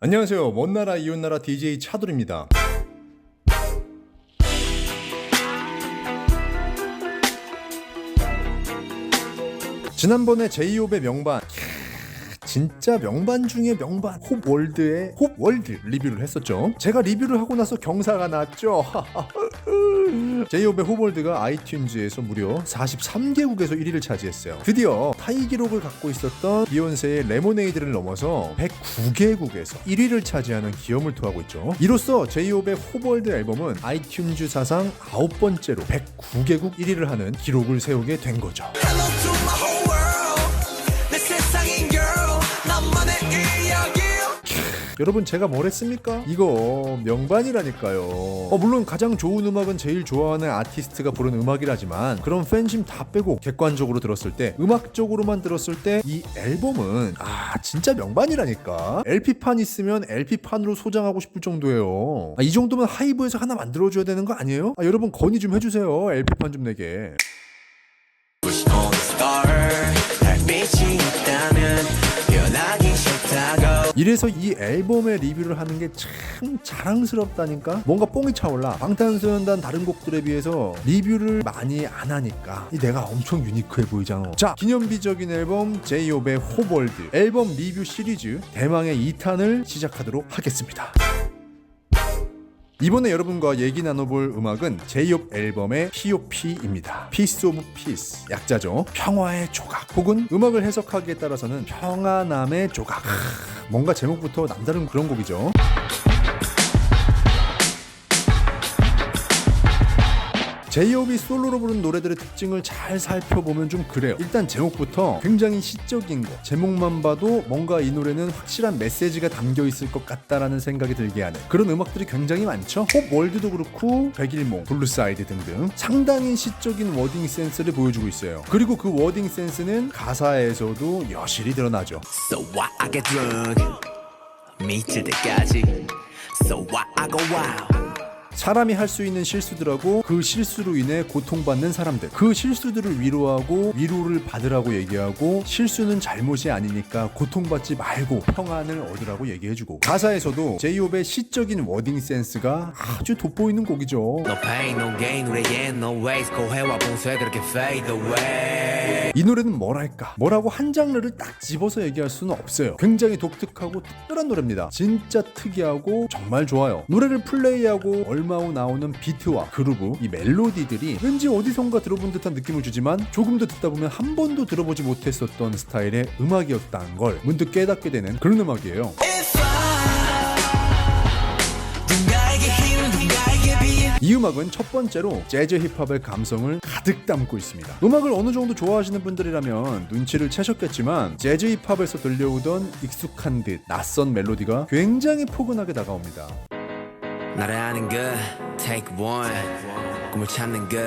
안녕하세요. 먼나라 이웃나라 DJ 차돌입니다. 지난번에 제이홉의 명반, 진짜 명반 중에 명반, 홉월드의 홉월드 리뷰를 했었죠. 제가 리뷰를 하고 나서 경사가 났죠. 제이홉의 홉월드가 아이튠즈에서 무려 43개국에서 1위를 차지했어요. 드디어 타이 기록을 갖고 있었던 비욘세의 레모네이드를 넘어서 109개국에서 1위를 차지하는 기염을 토하고 있죠. 이로써 제이홉의 홉월드 앨범은 아이튠즈 사상 9번째로 109개국 1위를 하는 기록을 세우게 된 거죠. 여러분, 제가 뭘 했습니까? 이거 명반이라니까요. 물론 가장 좋은 음악은 제일 좋아하는 아티스트가 부른 음악이라지만 그런 팬심 다 빼고 객관적으로 들었을 때, 음악적으로만 들었을 때 이 앨범은 진짜 명반이라니까. LP판 있으면 LP판으로 소장하고 싶을 정도예요. 이 정도면 하이브에서 하나 만들어줘야 되는 거 아니에요? 여러분, 건의 좀 해주세요. LP판 좀 내게. 이래서 이 앨범의 리뷰를 하는 게 참 자랑스럽다니까. 뭔가 뽕이 차올라. 방탄소년단 다른 곡들에 비해서 리뷰를 많이 안 하니까 내가 엄청 유니크해 보이잖아. 자, 기념비적인 앨범 제이홉의 홉월드 앨범 리뷰 시리즈 대망의 2탄을 시작하도록 하겠습니다. 이번에 여러분과 얘기 나눠볼 음악은 제이홉 앨범의 POP입니다. Piece of Peace, 약자죠. 평화의 조각, 혹은 음악을 해석하기에 따라서는 평화남의 조각. 뭔가 제목부터 남다른 그런 곡이죠. 제이홉이 솔로로 부른 노래들의 특징을 잘 살펴보면 좀 그래요. 일단 제목부터 굉장히 시적인 거, 제목만 봐도 뭔가 이 노래는 확실한 메시지가 담겨있을 것 같다라는 생각이 들게 하는 그런 음악들이 굉장히 많죠. 홉월드도 그렇고 백일몽, 블루사이드 등등 상당히 시적인 워딩 센스를 보여주고 있어요. 그리고 그 워딩 센스는 가사에서도 여실히 드러나죠. So what I get drunk 미칠 때까지 So what I go wild 사람이 할 수 있는 실수들하고 그 실수로 인해 고통받는 사람들, 그 실수들을 위로하고 위로를 받으라고 얘기하고, 실수는 잘못이 아니니까 고통받지 말고 평안을 얻으라고 얘기해주고, 가사에서도 제이홉의 시적인 워딩 센스가 아주 돋보이는 곡이죠. No pain no gain 우리의 no waste 고해와 봉쇄 그렇게 fade away. 이 노래는 뭐라고 한 장르를 딱 집어서 얘기할 수는 없어요. 굉장히 독특하고 특별한 노래입니다. 진짜 특이하고 정말 좋아요. 노래를 플레이하고 얼마 후 나오는 비트와 그루브, 이 멜로디들이 왠지 어디선가 들어본 듯한 느낌을 주지만 조금 더 듣다 보면 한 번도 들어보지 못했었던 스타일의 음악이었다는 걸 문득 깨닫게 되는 그런 음악이에요. 이 음악은 첫 번째로 재즈 힙합의 감성을 가득 담고 있습니다. 음악을 어느 정도 좋아하시는 분들이라면 눈치를 채셨겠지만 재즈 힙합에서 들려오던 익숙한 듯 낯선 멜로디가 굉장히 포근하게 다가옵니다. 나를 아는 것 take one 꿈을 찾는 것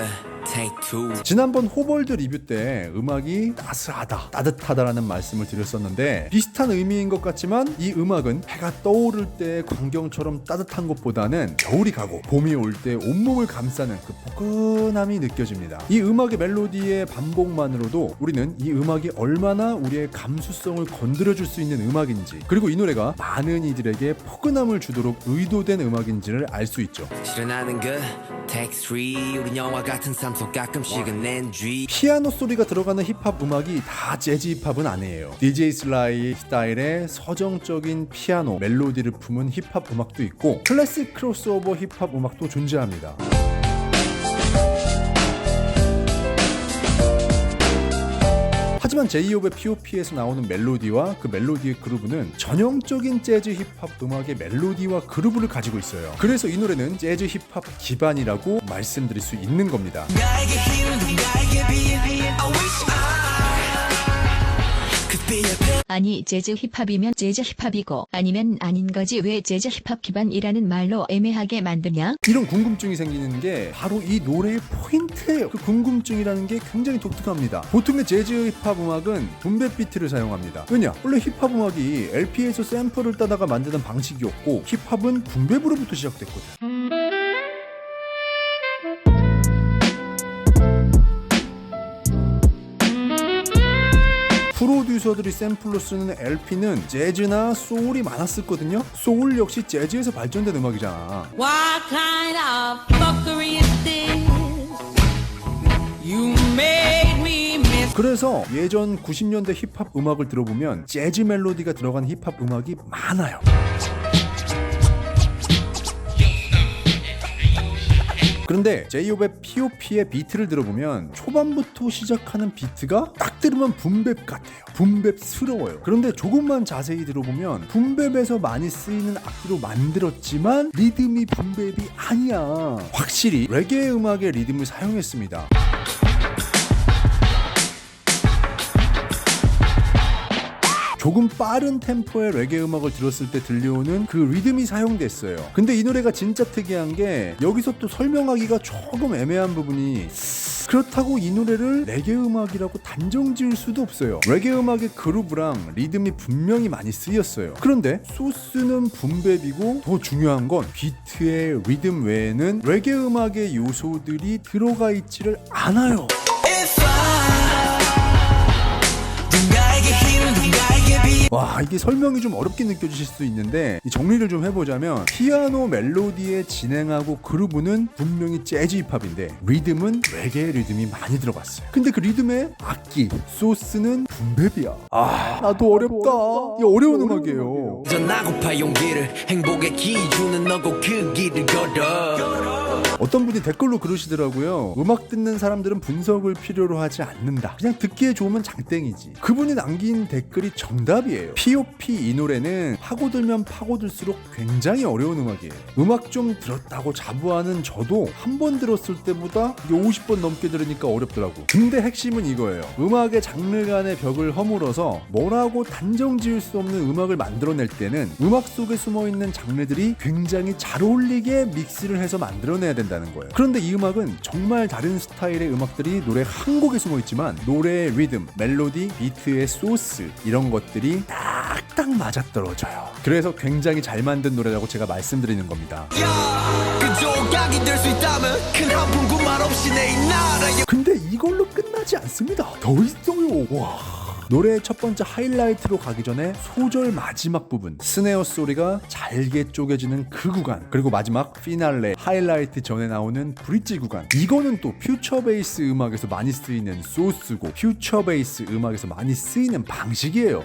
take two. 지난번 홉월드 리뷰 때 음악이 따스하다, 따뜻하다라는 말씀을 드렸었는데 비슷한 의미인 것 같지만 이 음악은 해가 떠오를 때의 광경처럼 따뜻한 것보다는 겨울이 가고 봄이 올 때 온몸을 감싸는 그 포근함이 느껴집니다. 이 음악의 멜로디의 반복만으로도 우리는 이 음악이 얼마나 우리의 감수성을 건드려줄 수 있는 음악인지, 그리고 이 노래가 많은 이들에게 포근함을 주도록 의도된 음악인지를 알 수 있죠. 실은 아는 것 take three 우린 영화 같은 삶 속 가끔씩은 NG. 피아노 소리가 들어가는 힙합 음악이 다 재즈 힙합은 아니에요. DJ 슬라이 스타일의 서정적인 피아노 멜로디를 품은 힙합 음악도 있고 클래식 크로스오버 힙합 음악도 존재합니다. 하지만 제이홉의 POP에서 나오는 멜로디와 그 멜로디의 그루브는 전형적인 재즈 힙합 음악의 멜로디와 그루브를 가지고 있어요. 그래서 이 노래는 재즈 힙합 기반이라고 말씀드릴 수 있는 겁니다. 나에게 힘 나에게 빛 I wish I could be a 아니 재즈 힙합이면 재즈 힙합이고 아니면 아닌 거지 왜 재즈 힙합 기반이라는 말로 애매하게 만드냐? 이런 궁금증이 생기는 게 바로 이 노래의 포인트예요. 그 궁금증이라는 게 굉장히 독특합니다. 보통의 재즈 힙합 음악은 붐베 비트를 사용합니다. 왜냐? 원래 힙합 음악이 LP에서 샘플을 따다가 만드는 방식이었고 힙합은 붐베으로부터 시작됐거든. 프로듀서 프로듀서들이 샘플로 쓰는 LP는 재즈나 소울이 많았었거든요. 소울 역시 재즈에서 발전된 음악이잖아. What kind of fuckery is this? You made me miss. 그래서 예전 90년대 힙합 음악을 들어보면 재즈 멜로디가 들어간 힙합 음악이 많아요. 그런데 제이홉의 P.O.P의 비트를 들어보면 초반부터 시작하는 비트가 딱 들으면 붐랩 같아요. 붐랩스러워요. 그런데 조금만 자세히 들어보면 붐랩에서 많이 쓰이는 악기로 만들었지만 리듬이 붐랩이 아니야. 확실히 레게 음악의 리듬을 사용했습니다. 조금 빠른 템포의 레게 음악을 들었을 때 들려오는 그 리듬이 사용됐어요. 근데 이 노래가 진짜 특이한 게 여기서 또 설명하기가 조금 애매한 부분이, 그렇다고 이 노래를 레게 음악이라고 단정 지을 수도 없어요. 레게 음악의 그루브랑 리듬이 분명히 많이 쓰였어요. 그런데 소스는 붐랩이고 더 중요한 건 비트의 리듬 외에는 레게 음악의 요소들이 들어가 있지를 않아요. 와, 이게 설명이 좀 어렵게 느껴지실 수 있는데 정리를 좀 해보자면, 피아노 멜로디에 진행하고 그루브는 분명히 재즈 힙합인데 리듬은 레게 리듬이 많이 들어갔어요. 근데 그 리듬의 악기 소스는 붐랩이야. 아, 나도 어렵다. 이게 어려운 음악이에요. 전하고파 용기를 행복의 기준은 너고 그 길을 걸어. 어떤 분이 댓글로 그러시더라고요. 음악 듣는 사람들은 분석을 필요로 하지 않는다. 그냥 듣기에 좋으면 장땡이지. 그분이 남긴 댓글이 정답이에요. P.O.P 이 노래는 파고들면 파고들수록 굉장히 어려운 음악이에요. 음악 좀 들었다고 자부하는 저도 한 번 들었을 때보다 50번 넘게 들으니까 어렵더라고. 근데 핵심은 이거예요. 음악의 장르 간의 벽을 허물어서 뭐라고 단정 지을 수 없는 음악을 만들어낼 때는 음악 속에 숨어있는 장르들이 굉장히 잘 어울리게 믹스를 해서 만들어내야 된다는 거예요. 그런데 이 음악은 정말 다른 스타일의 음악들이 노래 한 곡에 숨어있지만 노래의 리듬, 멜로디, 비트의 소스 이런 것들이 딱딱 맞아떨어져요. 그래서 굉장히 잘 만든 노래라고 제가 말씀드리는 겁니다. 그 조각이 될 수 있다면 큰 한 푼 말 없이 내 이 나라에. 근데 이걸로 끝나지 않습니다. 더 있어요. 와. 노래의 첫 번째 하이라이트로 가기 전에 소절 마지막 부분 스네어 소리가 잘게 쪼개지는 그 구간, 그리고 마지막 피날레 하이라이트 전에 나오는 브릿지 구간, 이거는 또 퓨처 베이스 음악에서 많이 쓰이는 소스고 퓨처 베이스 음악에서 많이 쓰이는 방식이에요.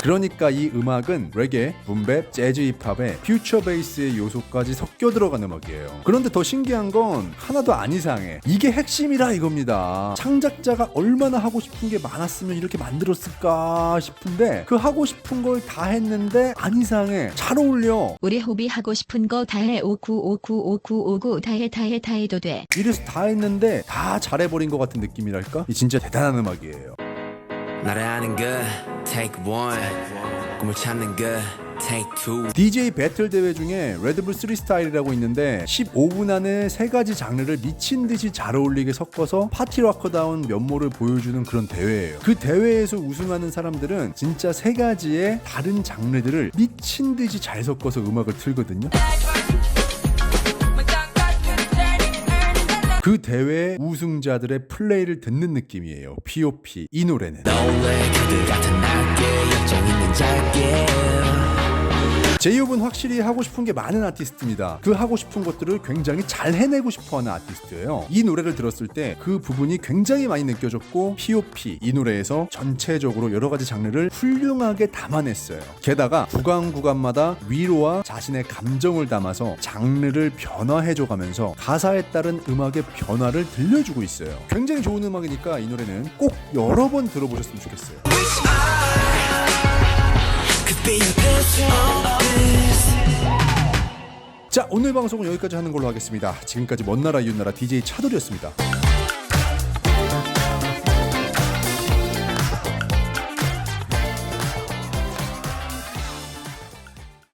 그러니까 이 음악은 레게, 붐랩, 재즈 힙합에 퓨처 베이스의 요소까지 섞여 들어간 음악이에요. 그런데 더 신기한 건 하나도 안 이상해. 이게 핵심이라 이겁니다. 창작자가 얼마나 하고 싶은 게 많았으면 이렇게 만들었을까 싶은데 그 하고 싶은 걸 다 했는데 안 이상해. 잘 어울려. 우리 호비 하고 싶은 거 다해 59595959 다해 해도 돼. 이래서 다 했는데 다 잘해버린 것 같은 느낌이랄까? 이 진짜 대단한 음악이에요. 나를 아는 것 take one, 꿈을 찾는 것 take two. DJ 배틀 대회 중에 레드불 3 스타일이라고 있는데 15분 안에 3가지 장르를 미친듯이 잘 어울리게 섞어서 파티락커다운 면모를 보여주는 그런 대회예요. 그 대회에서 우승하는 사람들은 진짜 3가지의 다른 장르들을 미친듯이 잘 섞어서 음악을 틀거든요. 그 대회 우승자들의 플레이를 듣는 느낌이에요. P.O.P 이 노래는. 제이홉은 확실히 하고 싶은 게 많은 아티스트입니다. 그 하고 싶은 것들을 굉장히 잘 해내고 싶어하는 아티스트예요. 이 노래를 들었을 때 그 부분이 굉장히 많이 느껴졌고 P.O.P 이 노래에서 전체적으로 여러 가지 장르를 훌륭하게 담아냈어요. 게다가 구간마다 위로와 자신의 감정을 담아서 장르를 변화해줘가면서 가사에 따른 음악의 변화를 들려주고 있어요. 굉장히 좋은 음악이니까 이 노래는 꼭 여러 번 들어보셨으면 좋겠어요. 자, 오늘 방송은 여기까지 하는 걸로 하겠습니다. 지금까지 먼나라 이웃나라 DJ 차돌이었습니다.